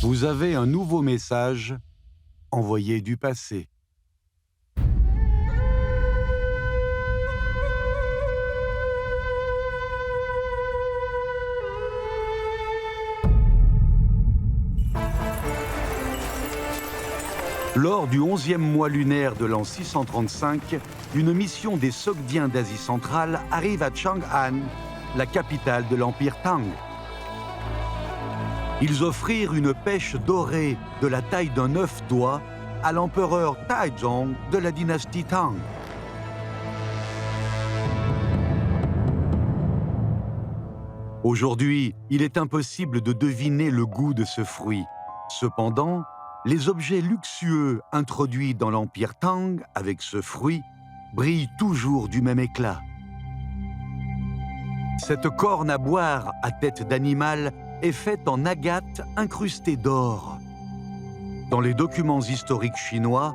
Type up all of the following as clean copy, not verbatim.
Vous avez un nouveau message envoyé du passé. Lors du 11e mois lunaire de l'an 635, une mission des Sogdiens d'Asie centrale arrive à Chang'an, la capitale de l'Empire Tang. Ils offrirent une pêche dorée de la taille d'un œuf d'oie à l'empereur Taizong de la dynastie Tang. Aujourd'hui, il est impossible de deviner le goût de ce fruit. Cependant, les objets luxueux introduits dans l'Empire Tang avec ce fruit brillent toujours du même éclat. Cette corne à boire à tête d'animal est faite en agate incrustée d'or. Dans les documents historiques chinois,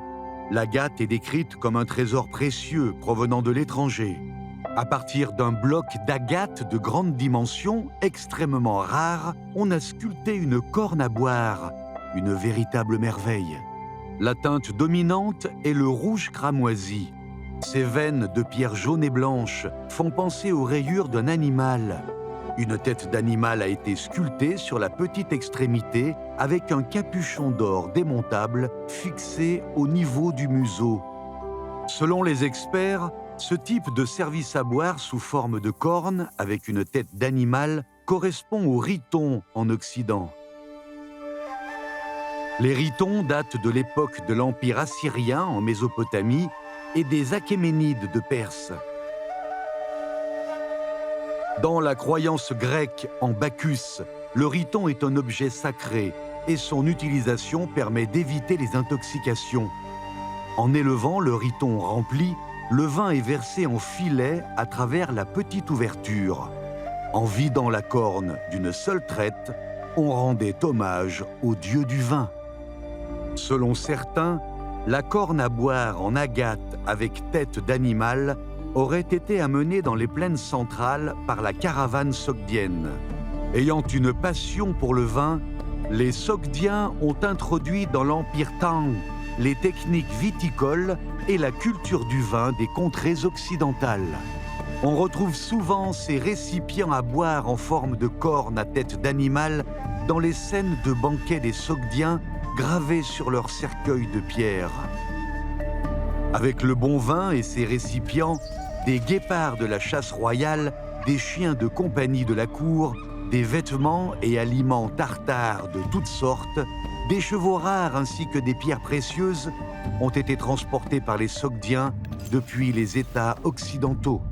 l'agate est décrite comme un trésor précieux provenant de l'étranger. À partir d'un bloc d'agate de grande dimension, extrêmement rare, on a sculpté une corne à boire, une véritable merveille. La teinte dominante est le rouge cramoisi. Ses veines de pierre jaune et blanche font penser aux rayures d'un animal. Une tête d'animal a été sculptée sur la petite extrémité avec un capuchon d'or démontable fixé au niveau du museau. Selon les experts, ce type de service à boire sous forme de corne avec une tête d'animal correspond au riton en Occident. Les ritons datent de l'époque de l'Empire assyrien en Mésopotamie et des Achéménides de Perse. Dans la croyance grecque en Bacchus, le riton est un objet sacré et son utilisation permet d'éviter les intoxications. En élevant le riton rempli, le vin est versé en filet à travers la petite ouverture. En vidant la corne d'une seule traite, on rendait hommage au dieu du vin. Selon certains, la corne à boire en agate avec tête d'animal aurait été amenée dans les plaines centrales par la caravane sogdienne. Ayant une passion pour le vin, les Sogdiens ont introduit dans l'Empire Tang les techniques viticoles et la culture du vin des contrées occidentales. On retrouve souvent ces récipients à boire en forme de corne à tête d'animal dans les scènes de banquets des Sogdiens gravés sur leurs cercueils de pierre. Avec le bon vin et ses récipients, des guépards de la chasse royale, des chiens de compagnie de la cour, des vêtements et aliments tartares de toutes sortes, des chevaux rares ainsi que des pierres précieuses ont été transportés par les Sogdiens depuis les États occidentaux.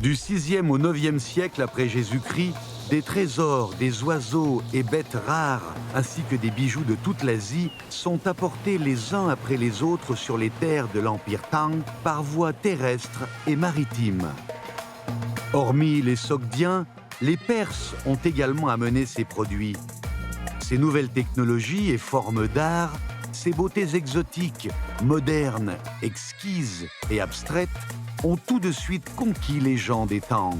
Du 6e au 9e siècle après Jésus-Christ, des trésors, des oiseaux et bêtes rares, ainsi que des bijoux de toute l'Asie, sont apportés les uns après les autres sur les terres de l'Empire Tang par voie terrestre et maritime. Hormis les Sogdiens, les Perses ont également amené ces produits. Ces nouvelles technologies et formes d'art, ces beautés exotiques, modernes, exquises et abstraites, ont tout de suite conquis les gens des Tang.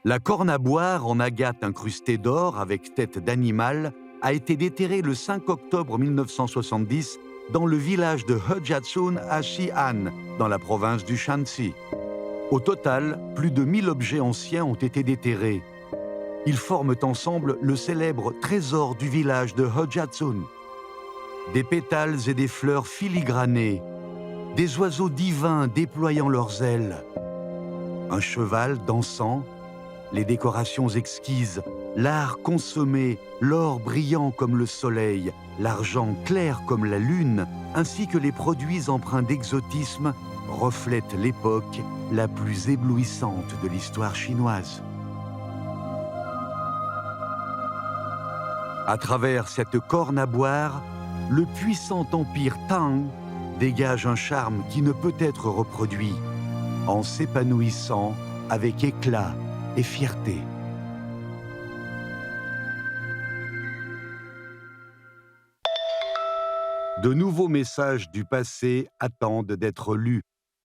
La corne à boire en agate incrustée d'or avec tête d'animal a été déterrée le 5 octobre 1970 dans le village de Hejatsun à Xi'an, dans la province du Shanxi. Au total, plus de 1000 objets anciens ont été déterrés. Ils forment ensemble le célèbre trésor du village de Hejatsun. Des pétales et des fleurs filigranées, des oiseaux divins déployant leurs ailes, un cheval dansant, les décorations exquises, l'art consommé, l'or brillant comme le soleil, l'argent clair comme la lune, ainsi que les produits empreints d'exotisme reflètent l'époque la plus éblouissante de l'histoire chinoise. À travers cette corne à boire, le puissant empire Tang dégage un charme qui ne peut être reproduit, en s'épanouissant avec éclat et fierté. De nouveaux messages du passé attendent d'être lus.